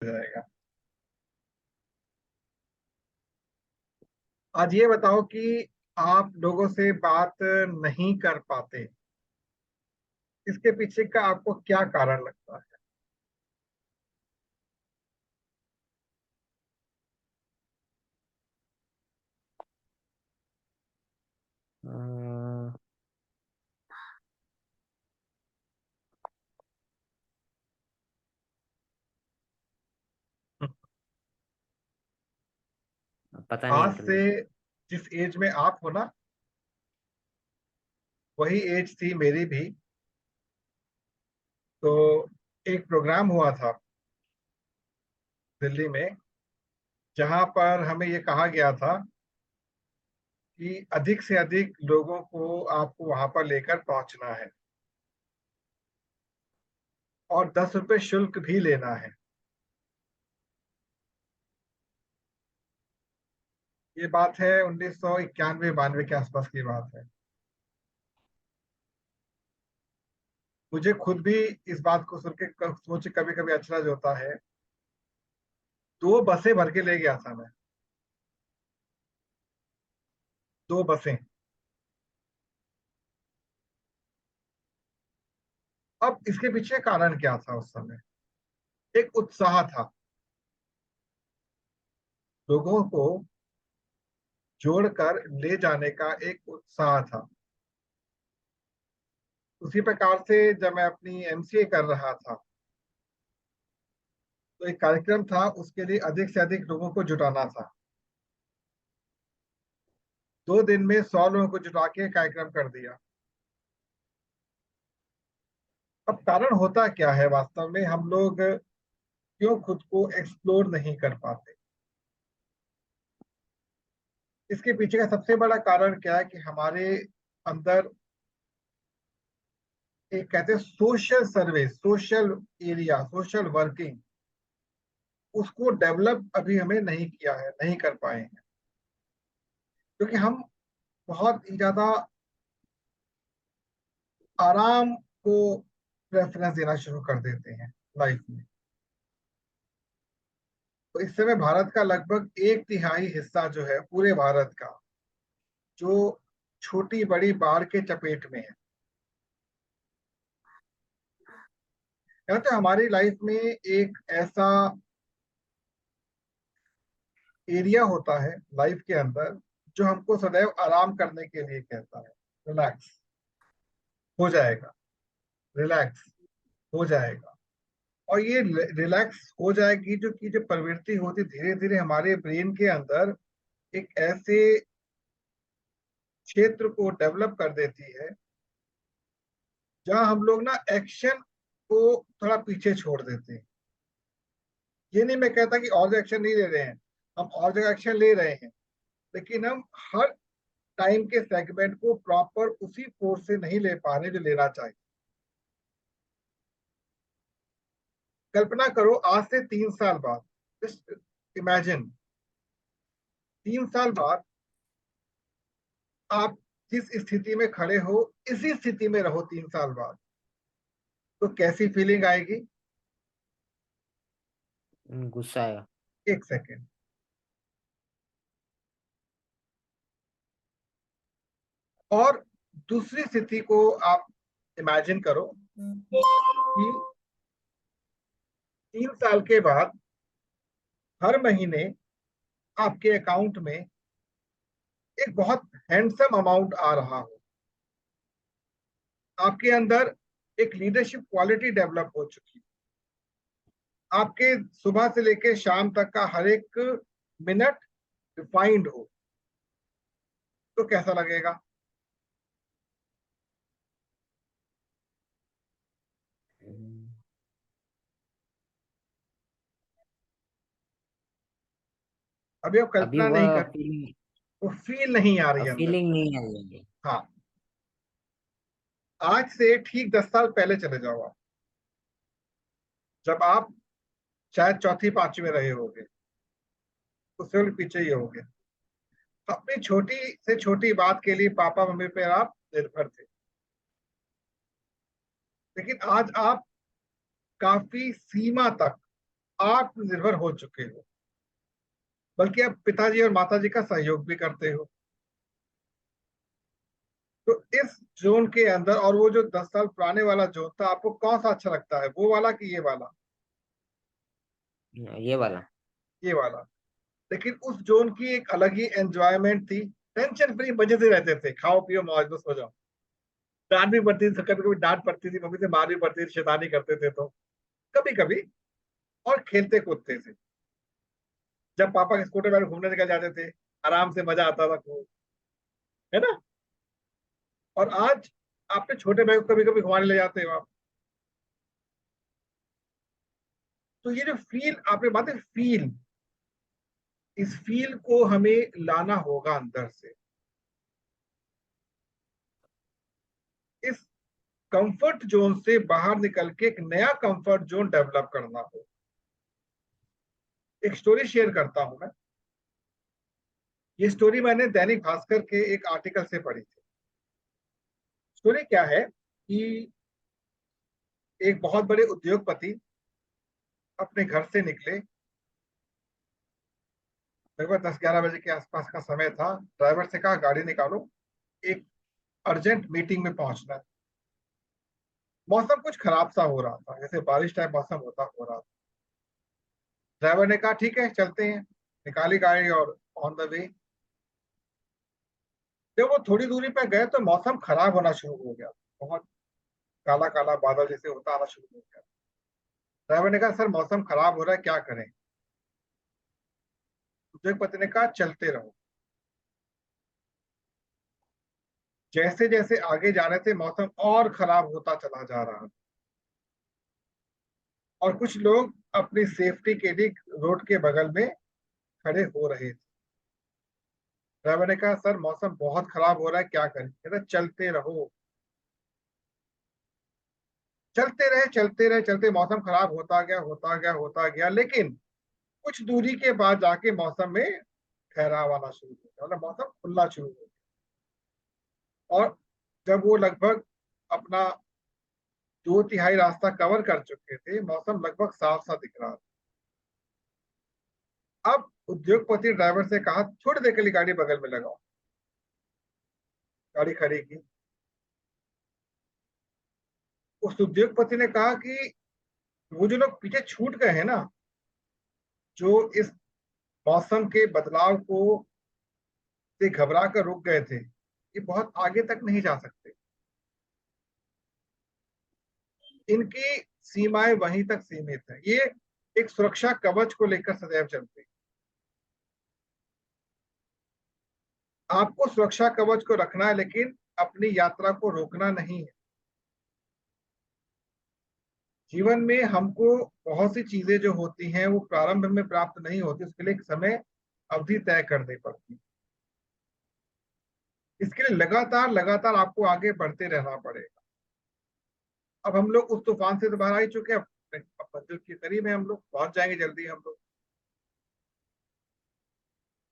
जाएगा। आज ये बताओ कि आप लोगों से बात नहीं कर पाते, इसके पीछे का आपको क्या कारण लगता है? अ, पता नहीं आज से अंकल। जिस एज में आप हो ना, वही एज थी मेरी भी। तो एक प्रोग्राम हुआ था दिल्ली में, जहां पर हमें ये कहा गया था कि अधिक से अधिक लोगों को आपको वहां पर लेकर पहुंचना है और 10 रुपए शुल्क भी लेना है। ये बात है 1991-92 के आसपास की बात है। मुझे खुद भी इस बात को सुन के सोच कभी कभी अचरज होता है। 2 बसें भर के ले गया था मैं, 2 बसें। अब इसके पीछे कारण क्या था उस समय? एक उत्साह था, लोगों को जोड़कर ले जाने का एक उत्साह था। उसी प्रकार से जब मैं अपनी एमसीए कर रहा था, तो एक कार्यक्रम था, उसके लिए अधिक से अधिक लोगों को जुटाना था। 2 दिन में 100 लोगों को जुटा के कार्यक्रम कर दिया। अब कारण होता क्या है वास्तव में, हम लोग क्यों खुद को एक्सप्लोर नहीं कर पाते? इसके पीछे का सबसे बड़ा कारण क्या है कि हमारे अंदर एक कहते हैं social service, social area, social working, उसको डेवलप अभी हमें नहीं किया है, नहीं कर पाए हैं। क्योंकि हम बहुत ही ज्यादा आराम को प्रेफरेंस देना शुरू कर देते हैं लाइफ में। तो इस समय भारत का लगभग 1/3 हिस्सा जो है पूरे भारत का, जो छोटी बड़ी बाढ़ के चपेट में है। कहते हमारी लाइफ में एक ऐसा एरिया होता है लाइफ के अंदर, जो हमको सदैव आराम करने के लिए कहता है, रिलैक्स हो जाएगा, रिलैक्स हो जाएगा। और ये रिलैक्स हो जाएगी जो की जो प्रवृत्ति होती धीरे धीरे हमारे ब्रेन के अंदर एक ऐसे क्षेत्र को डेवलप कर देती है, जहां हम लोग ना एक्शन को थोड़ा पीछे छोड़ देते हैं। ये नहीं मैं कहता कि और एक्शन नहीं ले रहे हैं, हम और जगह एक्शन ले रहे हैं, लेकिन हम हर टाइम के सेगमेंट को प्रॉपर उसी फोर्स से नहीं ले पा रहे जो लेना चाहिए। कल्पना करो, आज से 3 साल बाद, जस्ट इमेजिन, 3 साल बाद आप जिस स्थिति में खड़े हो, इसी स्थिति में रहो 3 साल बाद, तो कैसी फीलिंग आएगी? गुस्सा आया। 1 सेकेंड। और दूसरी स्थिति को आप इमेजिन करो कि 3 साल के बाद हर महीने आपके अकाउंट में एक बहुत हैंडसम अमाउंट आ रहा हो, आपके अंदर एक लीडरशिप क्वालिटी डेवलप हो चुकी, आपके सुबह से लेकर शाम तक का हर एक मिनट रिफाइंड हो, तो कैसा लगेगा? हम्म, अभी आप अभी कल्पना नहीं वह कर, फीलिंग, वो फील नहीं आ रही अंदर। फीलिंग नहीं आई है। हाँ, आज से ठीक 10 साल पहले चले जाओ आप, जब आप शायद चौथी पांचवी में रहे होगे, उससे भी पीछे ही होगे। अपनी छोटी से छोटी बात के लिए पापा मम्मी पे आप निर्भर थे, लेकिन आज आप काफी सीमा तक आत्मनिर्भर हो चुके हो, बल्कि अब पिताजी और माताजी का सहयोग भी करते हो। तो इस जोन के अंदर, और वो जो 10 साल पुराने वाला जोन था, आपको कौन सा अच्छा लगता है, वो वाला कि ये वाला? ये वाला। ये वाला। लेकिन उस जोन की एक अलग ही एंजॉयमेंट थी। टेंशन फ्री मजे से रहते थे, खाओ पियो मौज में सो जाओ। डांट भी पड़ती थी, कभी कभी डांट पड़ती थी, मम्मी से मार भी पड़ती थी, शैतानी करते थे तो कभी कभी। और खेलते कूदते थे। जब पापा के स्कूटर पर घूमने निकल जाते थे, आराम से मजा आता था खूब, है ना। और आज आपके छोटे भाई को कभी कभी घुमाने ले जाते हो आप। तो ये जो फील आपने बात है, फील, इस फील को हमें लाना होगा अंदर से। इस कंफर्ट जोन से बाहर निकल के एक नया कंफर्ट जोन डेवलप करना हो। एक स्टोरी शेयर करता हूं मैं। ये स्टोरी मैंने दैनिक भास्कर के एक आर्टिकल से पढ़ी थी। स्टोरी क्या है कि एक बहुत बड़े उद्योगपति अपने घर से निकले। लगभग 10-11 बजे के आसपास का समय था। ड्राइवर से कहा गाड़ी निकालो, एक अर्जेंट मीटिंग में पहुंचना है। मौसम कुछ खराब सा हो रहा था, जैसे बारिश टाइप मौसम हो रहा था। ड्राइवर ने कहा ठीक है चलते हैं। निकाली गाड़ी और ऑन द वे। जब वो थोड़ी दूरी पर गए तो मौसम खराब होना शुरू हो गया। बहुत काला काला बादल जैसे होता आना शुरू हो गया। ड्राइवर ने कहा सर मौसम खराब हो रहा है, क्या करें? उद्योगपति ने कहा चलते रहो। जैसे जैसे आगे जा रहे थे मौसम और खराब होता चला जा रहा। और कुछ लोग अपनी सेफ्टी के लिए रोड के बगल में खड़े हो रहे थे। ड्राइवर ने कहा सर मौसम बहुत खराब हो रहा है, क्या करें? कहता चलते रहो। चलते रहे चलते रहे चलते, मौसम खराब होता गया होता गया होता गया, लेकिन कुछ दूरी के बाद जाके मौसम में ठहराव आना शुरू हो गया, मतलब मौसम खुलना शुरू हो गया। और जब वो लगभग अपना 2/3 रास्ता कवर कर चुके थे, मौसम लगभग साफ सा दिख रहा था। अब उद्योगपति ड्राइवर से कहा थोड़ी देर के लिए गाड़ी बगल में लगाओ। गाड़ी खड़ी की। उस उद्योगपति ने कहा कि वो जो लोग पीछे छूट गए हैं ना, जो इस मौसम के बदलाव को से घबरा कर रुक गए थे, ये बहुत आगे तक नहीं जा सकते। इनकी सीमाएं वहीं तक सीमित है। ये एक सुरक्षा कवच को लेकर सदैव चलते हैं। आपको सुरक्षा कवच को रखना है, लेकिन अपनी यात्रा को रोकना नहीं है। जीवन में हमको बहुत सी चीजें जो होती हैं वो प्रारंभ में प्राप्त नहीं होती, उसके लिए एक समय अवधि तय करनी पड़ती है। इसके लिए लगातार लगातार आपको आगे बढ़ते रहना पड़ेगा। अब हम लोग उस तूफान से तो बाहर आ ही चुके हैं। अब मंजिल के करीब है, हम लोग पहुंच जाएंगे जल्दी हम लोग।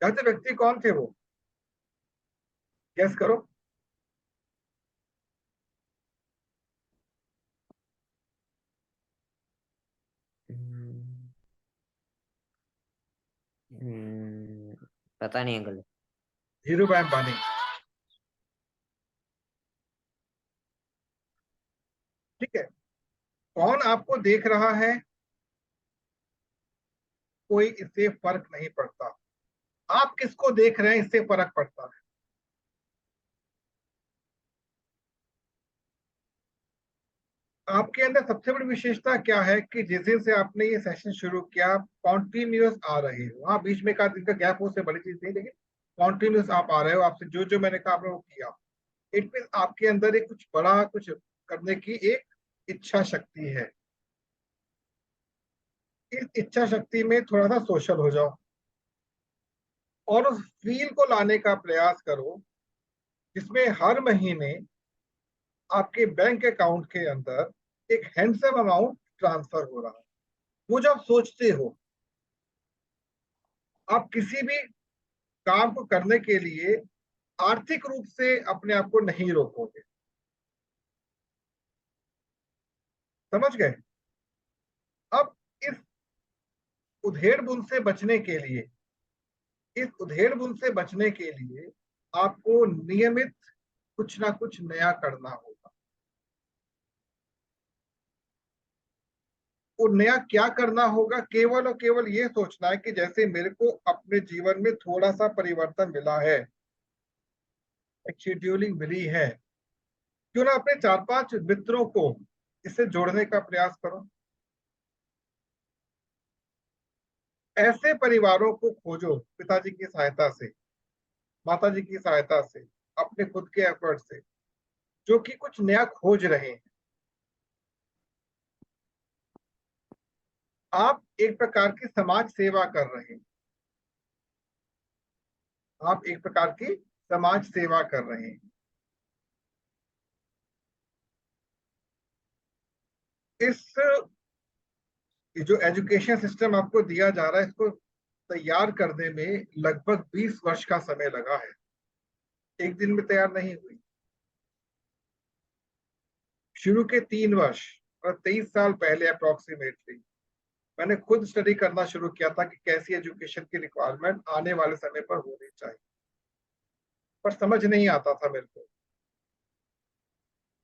ऐसे व्यक्ति कौन थे वो? गेस करो। हम्म, हम्म, पता नहीं अंकल। धीरू भाई अंबानी। ठीक है। कौन आपको देख रहा है, कोई इससे फर्क नहीं पड़ता। आप किसको देख रहे हैं, इससे फर्क पड़ता है। आपके अंदर सबसे बड़ी विशेषता क्या है कि जिस दिन से आपने ये सेशन शुरू किया, कॉन्टिन्यूस आ रहे हो। हाँ, बीच में का दिन का गैप हो, उससे बड़ी चीज नहीं, लेकिन कॉन्टिन्यूस आप आ रहे हो। आपसे जो जो मैंने कहा आपने वो किया। इट मीन आपके अंदर एक कुछ बड़ा कुछ करने की एक इच्छा शक्ति है। इस इच्छा शक्ति में थोड़ा सा सोशल हो जाओ, और उस फील को लाने का प्रयास करो जिसमें हर महीने आपके बैंक अकाउंट के अंदर एक हैंडसम अमाउंट ट्रांसफर हो रहा है। वो जब सोचते हो, आप किसी भी काम को करने के लिए आर्थिक रूप से अपने आप को नहीं रोकोगे। समझ गए? अब इस उधेड़ बुन से बचने के लिए, इस उधेड़ बुन से बचने के लिए आपको नियमित कुछ ना कुछ नया करना होगा। वो नया क्या करना होगा? केवल और केवल ये सोचना है कि जैसे मेरे को अपने जीवन में थोड़ा सा परिवर्तन मिला है, एक शेड्यूलिंग मिली है, क्यों ना अपने 4-5 मित्रों को इससे जोड़ने का प्रयास करो। ऐसे परिवारों को खोजो, पिताजी की सहायता से, माताजी की सहायता से, अपने खुद के एफर्ट से, जो कि कुछ नया खोज रहे हैं। आप एक प्रकार की समाज सेवा कर रहे हैं, आप एक प्रकार की समाज सेवा कर रहे हैं। इस जो एजुकेशन सिस्टम आपको दिया जा रहा है, इसको तैयार करने में लगभग 20 वर्ष का समय लगा है, एक दिन में तैयार नहीं हुई। शुरू के 3 वर्ष और 23 साल पहले अप्रोक्सीमेटली मैंने खुद स्टडी करना शुरू किया था कि कैसी एजुकेशन की रिक्वायरमेंट आने वाले समय पर होनी चाहिए, पर समझ नहीं आता था मेरे को।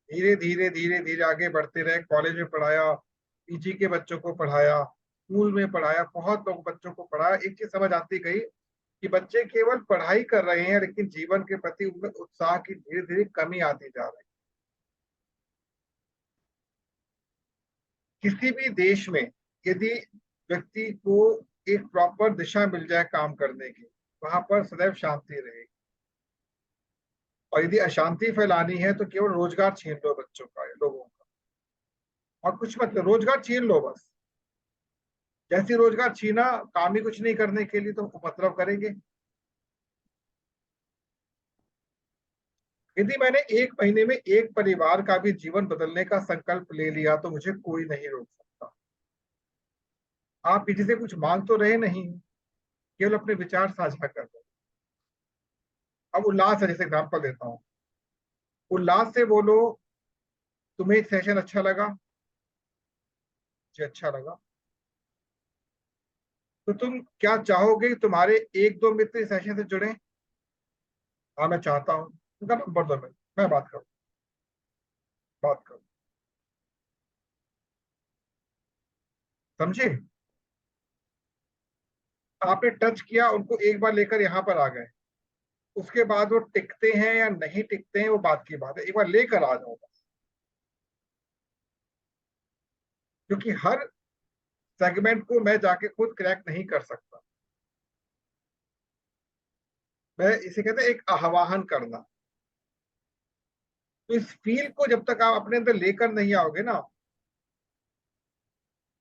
धीरे धीरे धीरे धीरे आगे बढ़ते रहे, कॉलेज में पढ़ाया, पीजी के बच्चों को पढ़ाया, स्कूल में पढ़ाया, बहुत लोग बच्चों को पढ़ाया। एक चीज समझ आती गई कि बच्चे केवल पढ़ाई कर रहे हैं, लेकिन जीवन के प्रति उनमें उत्साह की धीरे धीरे कमी आती जा रही है। किसी भी देश में यदि व्यक्ति को एक प्रॉपर दिशा मिल जाए काम करने की, वहां पर सदैव शांति रहेगी। और यदि अशांति फैलानी है तो केवल रोजगार छीन लो बच्चों का, लोगों का, और कुछ मत, रोजगार छीन लो बस। जैसे रोजगार छीना, काम ही कुछ नहीं करने के लिए, तो उपद्रव करेंगे। यदि मैंने 1 महीने में एक परिवार का भी जीवन बदलने का संकल्प ले लिया तो मुझे कोई नहीं रोक सकता। आप किसी से कुछ मांग तो रहे नहीं, केवल अपने विचार साझा कर रहे। अब उल्लास है, जैसे एग्जाम्पल देता हूँ, उल्लास से बोलो, तुम्हें सेशन अच्छा लगा? मुझे अच्छा लगा। तो तुम क्या चाहोगे कि तुम्हारे 1-2 मित्र इस सेशन से जुड़े? हाँ, मैं चाहता हूँ। उनका नंबर दो, मैं बात करूँ, बात करूँ। समझे? आपने टच किया, उनको एक बार लेकर यहाँ पर आ गए, उसके बाद वो टिकते हैं या नहीं टिकते हैं वो बात की बात है, एक बार लेकर आ जाओ बस। क्योंकि हर सेगमेंट को मैं जाके खुद क्रैक नहीं कर सकता। मैं इसे कहते हैं एक आह्वान करना। तो इस फील को जब तक आप अपने अंदर लेकर नहीं आओगे ना,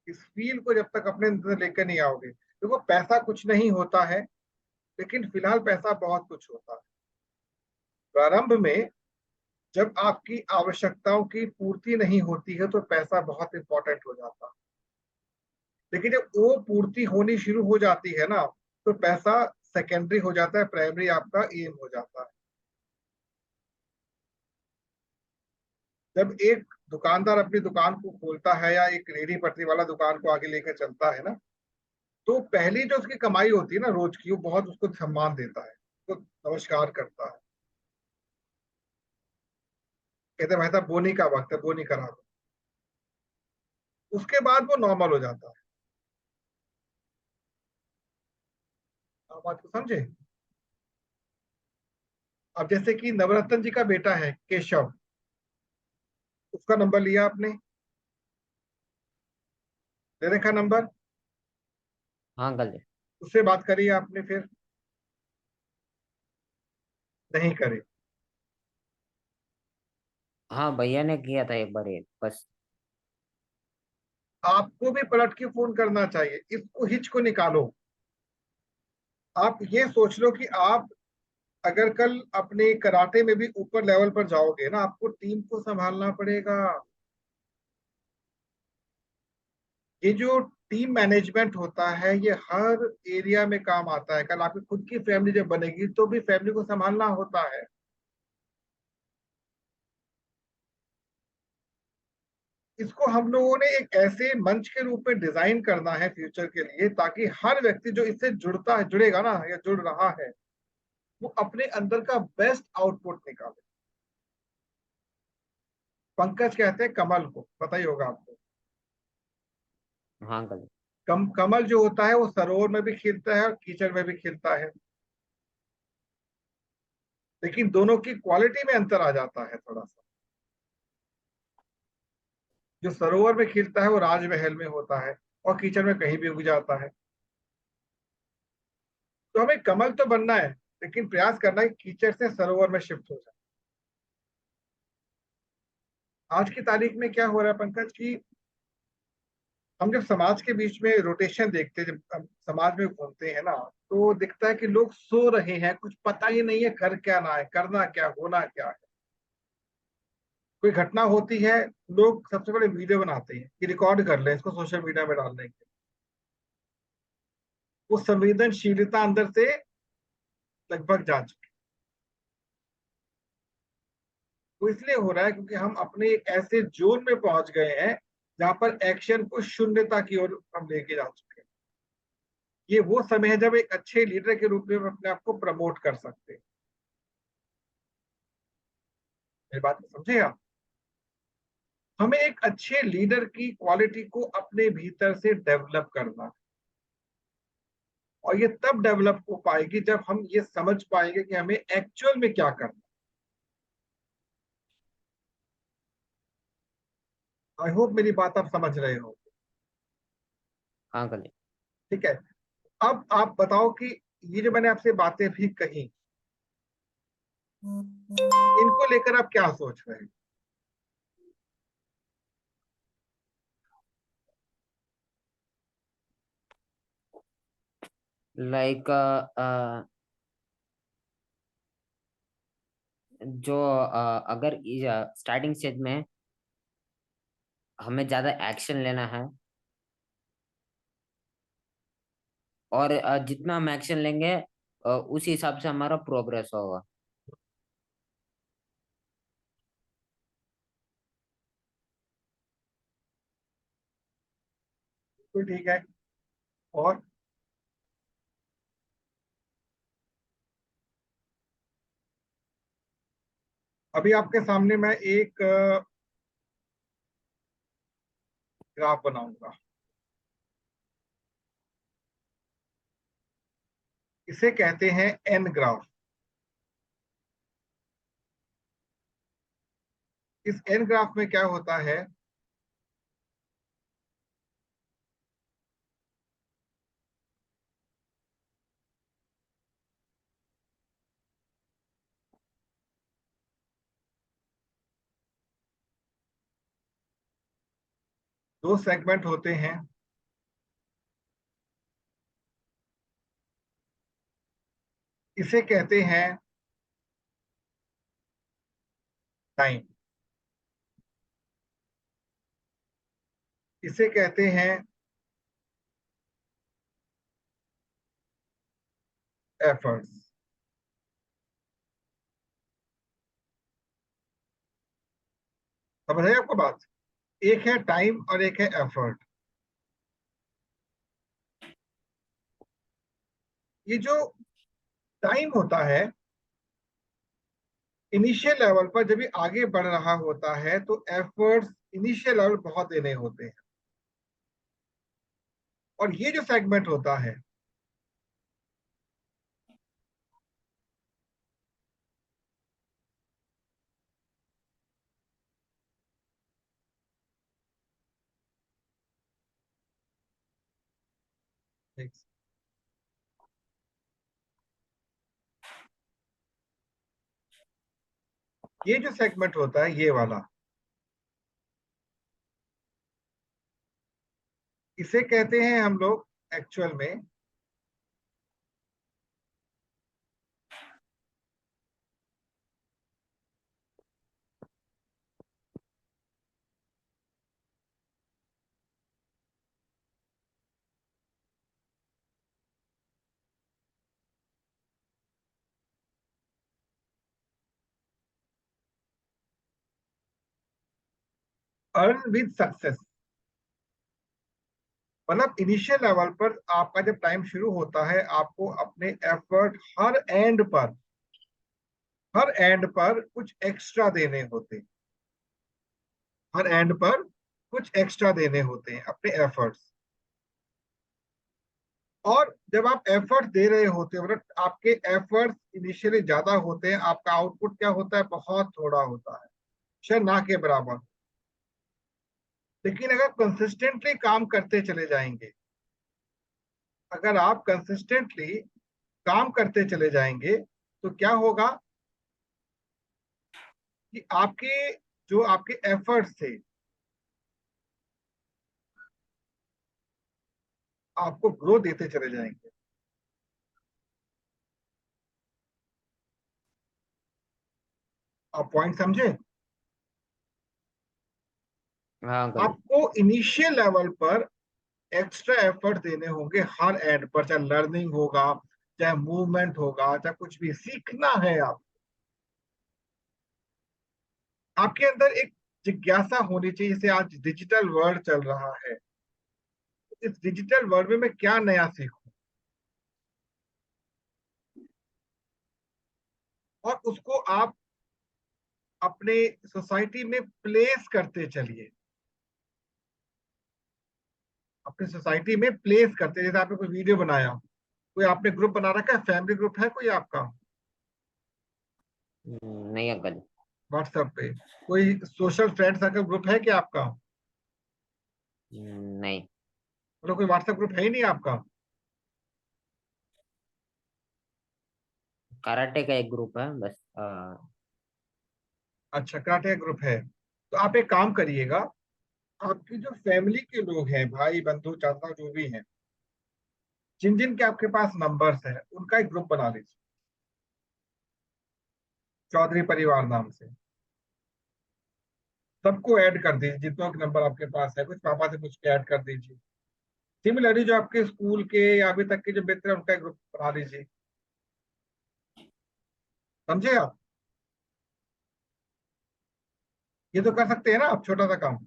इस फील को जब तक अपने अंदर लेकर नहीं आओगे, देखो पैसा कुछ नहीं होता है, लेकिन फिलहाल पैसा बहुत कुछ होता है। प्रारंभ में जब आपकी आवश्यकताओं की पूर्ति नहीं होती है तो पैसा बहुत इंपॉर्टेंट हो जाता है, लेकिन जब वो पूर्ति होनी शुरू हो जाती है ना, तो पैसा सेकेंडरी हो जाता है, प्राइमरी आपका एम हो जाता है। जब एक दुकानदार अपनी दुकान को खोलता है या एक रेहड़ी पटरी वाला दुकान को आगे लेकर चलता है ना, तो पहली जो उसकी कमाई होती है ना रोज की, वो बहुत उसको सम्मान देता है, उसको नमस्कार करता है, कहते हैं भाई साहब बोनी का वक्त है, बोनी करा दो। उसके बाद वो नॉर्मल हो जाता है। आप बात को समझे? अब जैसे कि नवरत्न जी का बेटा है केशव, उसका नंबर लिया आपने, ले रखा नंबर, हाँ अंकल जी। उससे बात करी आपने, फिर नहीं करे? हाँ भैया ने किया था एक बार, एक बस। आपको भी पलट के फोन करना चाहिए, इसको हिच को निकालो। आप ये सोच लो कि आप अगर कल अपने कराटे में भी ऊपर लेवल पर जाओगे ना, आपको टीम को संभालना पड़ेगा। ये जो टीम मैनेजमेंट होता है, ये हर एरिया में काम आता है। कल आपकी खुद की फैमिली जब बनेगी तो भी फैमिली को संभालना होता है। इसको हम लोगों ने एक ऐसे मंच के रूप में डिजाइन करना है फ्यूचर के लिए, ताकि हर व्यक्ति जो इससे जुड़ता है, जुड़ेगा ना या जुड़ रहा है, वो अपने अंदर का बेस्ट आउटपुट निकाले। पंकज कहते हैं कमल को, पता ही होगा आपको। हाँ अंकल। कमल जो होता है वो सरोवर में भी खिलता है और कीचड़ में भी खिलता है, लेकिन दोनों की क्वालिटी में अंतर आ जाता है थोड़ा सा। जो सरोवर में खिलता है वो राजमहल में होता है, और कीचड़ में कहीं भी उग जाता है। तो हमें कमल तो बनना है, लेकिन प्रयास करना है कि कीचड़ से सरोवर में शिफ्ट हो जाए। आज की तारीख में क्या हो रहा है पंकज की, हम जब समाज के बीच में रोटेशन देखते हैं, जब हम समाज में घूमते हैं ना, तो दिखता है कि लोग सो रहे हैं, कुछ पता ही नहीं है कर क्या ना है, करना क्या, होना क्या है। कोई घटना होती है, लोग सबसे पहले वीडियो बनाते हैं कि रिकॉर्ड कर लें, इसको सोशल मीडिया में डाल देंगे। वो संवेदनशीलता अंदर से लगभग जा चुकी। वो इसलिए हो रहा है क्योंकि हम अपने एक ऐसे जोन में पहुंच गए हैं जहां पर एक्शन को शून्यता की ओर हम लेके जा चुके हैं। ये वो समय है जब एक अच्छे लीडर के रूप में हम अपने आप को प्रमोट कर सकते हैं। मेरी बात को समझे आप। हमें एक अच्छे लीडर की क्वालिटी को अपने भीतर से डेवलप करना है। और ये तब डेवलप हो पाएगी जब हम ये समझ पाएंगे कि हमें एक्चुअल में क्या करना है। आई होप मेरी बात आप समझ रहे हो। हाँ अंकल जी। ठीक है। अब आप बताओ कि ये जो मैंने आपसे बातें भी कही, इनको लेकर आप क्या सोच रहे हैं। लाइक जो अगर स्टार्टिंग स्टेज में हमें ज्यादा एक्शन लेना है, और जितना हम एक्शन लेंगे उसी हिसाब से हमारा प्रोग्रेस होगा। तो ठीक है। और अभी आपके सामने मैं एक ग्राफ बनाऊंगा। इसे कहते हैं एन ग्राफ। इस एन ग्राफ में क्या होता है, दो सेगमेंट होते हैं। इसे कहते हैं टाइम। इसे कहते हैं एफर्ट्स। समझ रहे हैं आपको बात। एक है टाइम और एक है एफर्ट। ये जो टाइम होता है, इनिशियल लेवल पर जब ये आगे बढ़ रहा होता है तो एफर्ट्स इनिशियल लेवल बहुत देने होते हैं। और ये जो सेगमेंट होता है, ये जो सेगमेंट होता है ये वाला, इसे कहते हैं हम लोग एक्चुअल में अर्न विद सक्सेस। मतलब इनिशियल लेवल पर आपका जब टाइम शुरू होता है, आपको अपने एफर्ट हर एंड पर कुछ एक्स्ट्रा देने होते हैं। हर एंड पर कुछ एक्स्ट्रा देने होते हैं अपने एफर्ट्स। और जब आप एफर्ट दे रहे होते हो, मतलब आपके एफर्ट्स इनिशियली ज्यादा होते हैं, आपका आउटपुट क्या होता है, बहुत थोड़ा होता है, शायद ना के बराबर। लेकिन अगर कंसिस्टेंटली काम करते चले जाएंगे, अगर आप कंसिस्टेंटली काम करते चले जाएंगे, तो क्या होगा कि आपके जो आपके एफर्ट्स थे, आपको ग्रो देते चले जाएंगे। आप पॉइंट समझे? हाँ अंकल। आपको इनिशियल लेवल पर एक्स्ट्रा एफर्ट देने होंगे हर एंड पर, चाहे लर्निंग होगा, चाहे मूवमेंट होगा, चाहे कुछ भी सीखना है। आप आपके अंदर एक जिज्ञासा होनी चाहिए। जैसे आज डिजिटल वर्ल्ड चल रहा है, इस डिजिटल वर्ल्ड में मैं क्या नया सीखूं, और उसको आप अपने सोसाइटी में प्लेस करते चलिए। अपने सोसाइटी में प्लेस करते, जैसे आपने कोई वीडियो बनाया, कोई आपने ग्रुप बना रखा है, फैमिली ग्रुप है कोई आपका नहीं अंकल। व्हाट्सएप पे? कोई सोशल फ्रेंड सर्कल ग्रुप है क्या आपका? नहीं। मतलब कोई व्हाट्सएप ग्रुप है ही नहीं आपका? कराटे का एक ग्रुप है बस। अच्छा, कराटे ग्रुप है। तो आप एक काम करिएगा, आपकी जो फैमिली के लोग हैं, भाई बंधु चाचा जो भी हैं, जिन जिन के आपके पास नंबर्स हैं, उनका एक ग्रुप बना लीजिए, चौधरी परिवार नाम से। सबको ऐड कर दीजिए, जितनों के नंबर आपके पास है, कुछ पापा से पूछ के ऐड कर दीजिए। सिमिलरली जो आपके स्कूल के या अभी तक के जो मित्र हैं, उनका एक ग्रुप बना लीजिए। समझे आप? ये तो कर सकते हैं ना आप, छोटा सा काम।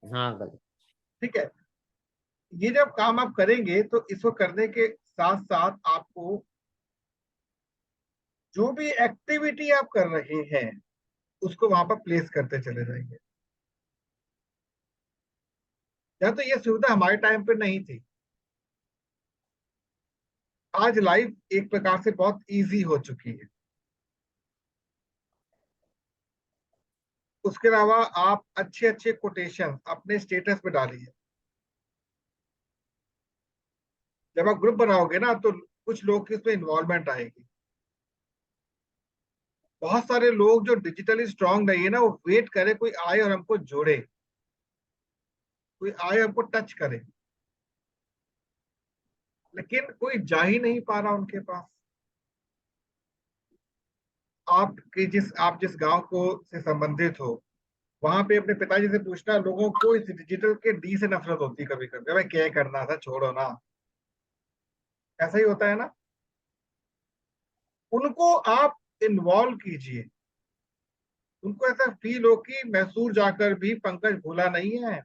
हाँ अंकल। ठीक है। ये जब काम आप करेंगे, तो इसको करने के साथ साथ आपको जो भी एक्टिविटी आप कर रहे हैं, उसको वहां पर प्लेस करते चले जाएंगे। या तो ये सुविधा हमारे टाइम पे नहीं थी। आज लाइफ एक प्रकार से बहुत इजी हो चुकी है। उसके अलावा आप अच्छे अच्छे कोटेशन अपने स्टेटस पे डालिए। जब आप ग्रुप बनाओगे ना, तो कुछ लोग की उसमें इन्वॉल्वमेंट आएगी। बहुत सारे लोग जो डिजिटली स्ट्रांग नहीं है ना, वो वेट करे कोई आए और हमको जोड़े, कोई आए हमको टच करे, लेकिन कोई जा ही नहीं पा रहा उनके पास। आप जिस गांव को से संबंधित हो, वहां पे अपने पिताजी से पूछना, लोगों को इस डिजिटल के डी से नफरत होती है कभी कभी, भाई क्या करना था, छोड़ो ना। ऐसा ही होता है ना। उनको आप इन्वॉल्व कीजिए, उनको ऐसा फील हो कि मैसूर जाकर भी पंकज भूला नहीं है।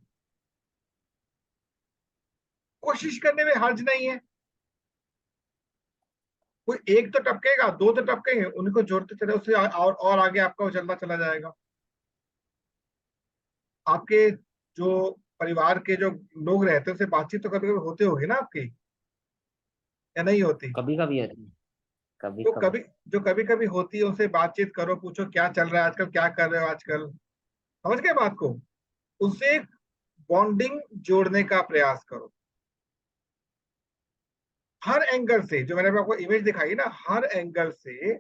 कोशिश करने में हर्ज नहीं है। कोई एक तो टपकेगा, दो तो टपकेंगे, उनको जोड़ते चले, उससे और आगे आपका वो चलता चला जाएगा। आपके जो परिवार के जो लोग रहते हैं, उससे बातचीत तो कभी कभी होते होगी ना आपकी, या नहीं होती? कभी कभी होती है। कभी तो कभी। कभी जो कभी कभी होती है, उनसे बातचीत करो, पूछो क्या चल रहा है आजकल, क्या कर रहे हो आजकल। समझ गए बात को? उससे बॉन्डिंग जोड़ने का प्रयास करो। हर एंगल से, जो मैंने आपको इमेज दिखाई ना, हर एंगल से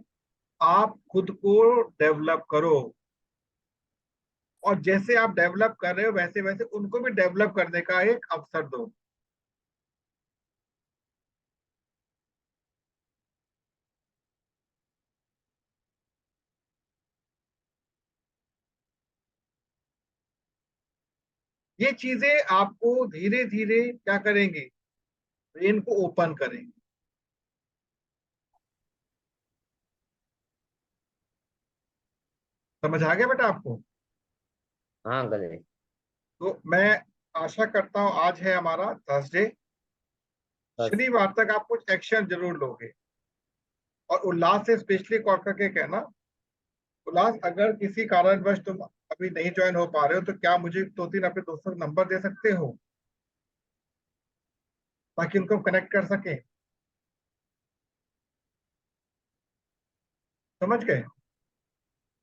आप खुद को डेवलप करो। और जैसे आप डेवलप कर रहे हो, वैसे वैसे उनको भी डेवलप करने का एक अवसर दो। ये चीजें आपको धीरे धीरे क्या करेंगे, ब्रेन को ओपन करेंगे। समझ आ गया बेटा आपको? हाँ गले। तो मैं आशा करता हूँ, आज है हमारा थर्सडे, बस। शनिवार तक आप कुछ एक्शन जरूर लोगे। और उल्लास से स्पेशली कॉल करके कहना, उल्लास अगर किसी कारणवश तुम अभी नहीं ज्वाइन हो पा रहे हो, तो क्या मुझे 2-3 अपने दोस्तों का नंबर दे सकते हो, ताकि उनको कनेक्ट कर सके। समझ गए?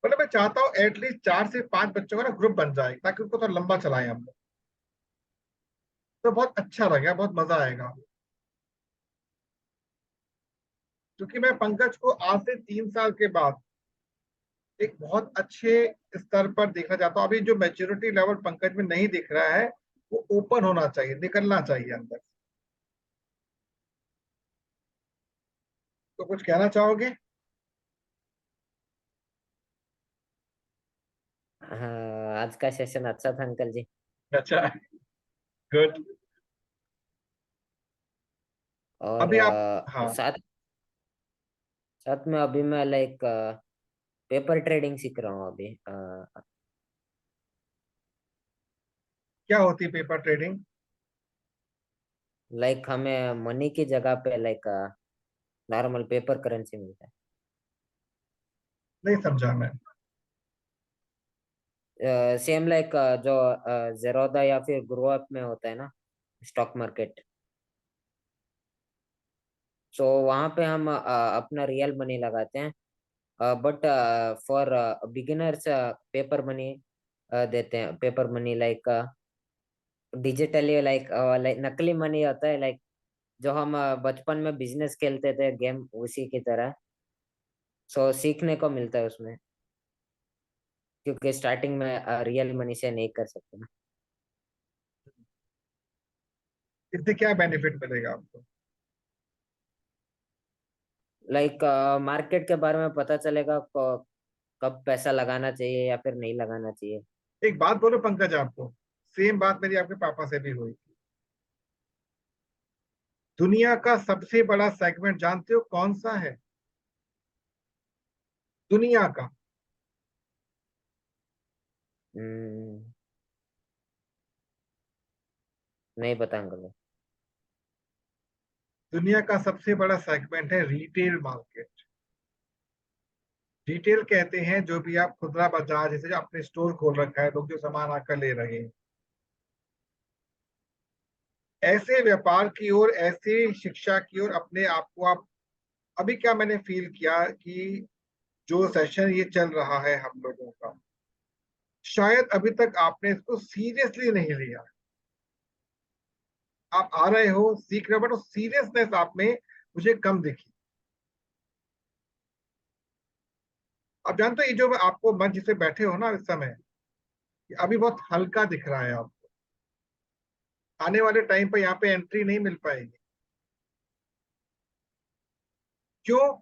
मतलब मैं चाहता हूँ एटलीस्ट 4 से 5 बच्चों का ना ग्रुप बन जाए, ताकि उनको थोड़ा लंबा चलाएं हम लोग, तो बहुत अच्छा लगेगा, बहुत मजा आएगा। क्योंकि मैं पंकज को आज से 3 साल के बाद एक बहुत अच्छे स्तर पर देखना चाहता हूँ। अभी जो मैच्योरिटी लेवल पंकज में नहीं दिख रहा है, वो ओपन होना चाहिए, निकलना चाहिए अंदर। तो कुछ कहना चाहोगे? हाँ, आज का सेशन अच्छा था अंकल जी। अच्छा, गुड। और अभी आप, हाँ, साथ साथ में अभी मैं लाइक पेपर ट्रेडिंग सीख रहा हूँ अभी। क्या होती है पेपर ट्रेडिंग? लाइक हमें मनी की जगह पे लाइक नॉर्मल पेपर करेंसी मिलता नहीं समझा मैं। है। सेम लाइक जो जेरोदा या फिर ग्रो अप में होता है ना, स्टॉक मार्केट। सो वहां पे हम अपना रियल मनी लगाते हैं, but for beginners paper money देते हैं। Paper money like digitally, like like नकली मनी होता है, लाइक जो हम बचपन में बिजनेस खेलते थे गेम, उसी की तरह। सो सीखने को मिलता है उसमें, क्योंकि स्टार्टिंग में रियल मनी से नहीं कर सकते ना। इससे क्या बेनिफिट मिलेगा आपको? लाइक मार्केट के बारे में पता चलेगा, कब पैसा लगाना चाहिए या फिर नहीं लगाना चाहिए। एक बात बोलो पंकज आपको, सेम बात मेरी आपके पापा से भी हुई थी। दुनिया का सबसे बड़ा सेगमेंट जानते हो कौन सा है? दुनिया का हम्म, नहीं पता अंकल। दुनिया का सबसे बड़ा सेगमेंट है रिटेल मार्केट। रिटेल कहते हैं जो भी आप खुदरा बाजार, जैसे जो आपने स्टोर खोल रखा है, लोग जो सामान आकर ले रहे हैं, ऐसे व्यापार की ओर, ऐसे शिक्षा की ओर अपने आप को आप, अभी क्या मैंने फील किया कि जो सेशन ये चल रहा है हम लोगों का, शायद अभी तक आपने इसको सीरियसली नहीं लिया। आप आ रहे हो, सीख रहे हो, बट सीरियसनेस आप में मुझे कम दिखी। आप जानते हो ये जो आपको मंच जिसे बैठे हो ना इस समय, ये अभी बहुत हल्का दिख रहा है आपको। आने वाले टाइम पर यहाँ पे एंट्री नहीं मिल पाएगी। क्यों?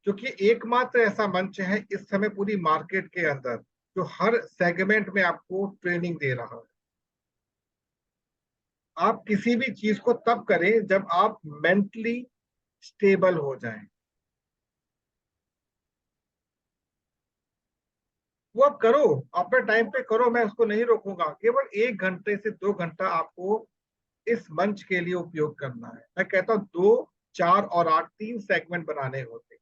क्योंकि एकमात्र ऐसा मंच है इस समय पूरी मार्केट के अंदर जो हर सेगमेंट में आपको ट्रेनिंग दे रहा है। आप किसी भी चीज को तब करें जब आप मेंटली स्टेबल हो जाएं। वो आप करो, अपने टाइम पे करो, मैं उसको नहीं रोकूंगा। केवल 1 घंटे से 2 घंटा आपको इस मंच के लिए उपयोग करना है। मैं कहता हूँ 2, 4 और 8 3 सेगमेंट बनाने होते हैं।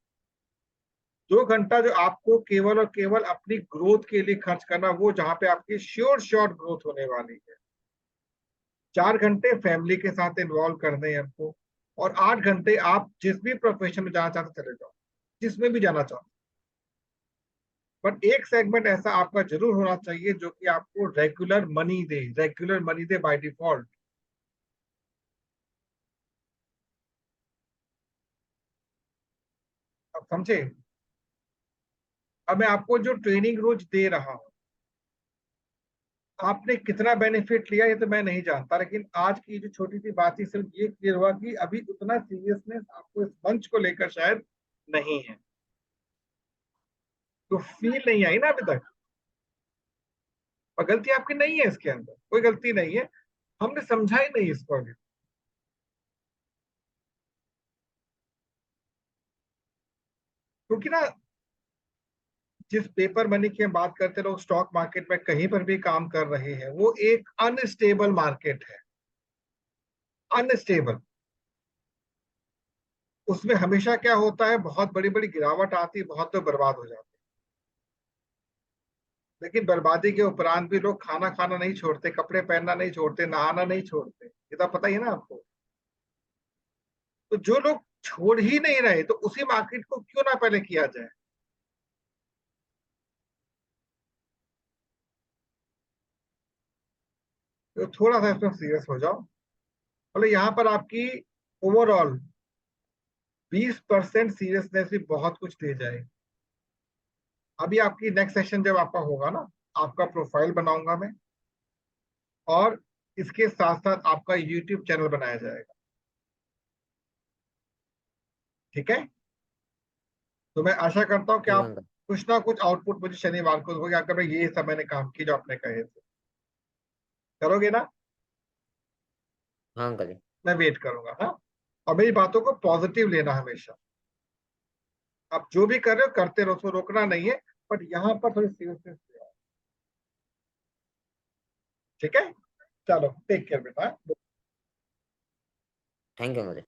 2 घंटा जो आपको केवल और केवल अपनी ग्रोथ के लिए खर्च करना, वो जहां पे आपकी श्योर शॉर्ट ग्रोथ होने वाली है। 4 घंटे फैमिली के साथ इन्वॉल्व करने हैं आपको। और 8 घंटे आप जिस भी प्रोफेशन में जाना चाहते चले जाओ, जिसमें भी जाना चाहो। बट एक सेगमेंट ऐसा आपका जरूर होना चाहिए जो कि आपको regular money they, regular money they by default. आप समझे? अब मैं आपको जो ट्रेनिंग रोज दे रहा हूँ, आपने कितना बेनिफिट लिया ये तो मैं नहीं जानता, लेकिन आज की जो छोटी सी बात थी, सिर्फ ये क्लियर हुआ कि अभी उतना सीरियसनेस आपको इस मंच को लेकर शायद नहीं है। तो फील नहीं आई ना अभी तक? और गलती आपकी नहीं है, इसके अंदर कोई गलती नहीं है। हमने समझा ही नहीं इसको अभी। क्योंकि ना जिस पेपर मनी की हम बात करते हैं, लोग स्टॉक मार्केट में कहीं पर भी काम कर रहे हैं, वो एक अनस्टेबल मार्केट है, अनस्टेबल। उसमें हमेशा क्या होता है, बहुत बड़ी बड़ी गिरावट आती है, बहुत लोग बर्बाद हो जाते हैं। लेकिन बर्बादी के उपरांत भी लोग खाना खाना नहीं छोड़ते, कपड़े पहनना नहीं छोड़ते, नहाना नहीं छोड़ते, ये तो पता ही है ना आपको। तो जो लोग छोड़ ही नहीं रहे, तो उसी मार्केट को क्यों ना पहले किया जाए। तो थोड़ा सा इसमें सीरियस हो जाओ। बोले यहाँ पर आपकी ओवरऑल 20% सीरियसनेस भी बहुत कुछ दे जाए। अभी आपकी नेक्स्ट सेशन जब आपका होगा ना, आपका प्रोफाइल बनाऊंगा मैं, और इसके साथ साथ आपका यूट्यूब चैनल बनाया जाएगा। ठीक है। तो मैं आशा करता हूँ कि ठीक है आप अंकल। कुछ ना कुछ आउटपुट मुझे शनिवार को दोगे, अगर मैं ये सब मैंने काम किए जो आपने कहे थे। करोगे ना? हाँ अंकल जी। मैं वेट करूंगा, हाँ। और मेरी बातों को पॉजिटिव लेना हमेशा। आप जो भी कर रहे हो करते रहो, उसको रोकना नहीं है, बट यहाँ पर थोड़ी सीरियसनेस। ठीक है। चलो, टेक केयर बेटा। Thank you uncle ji.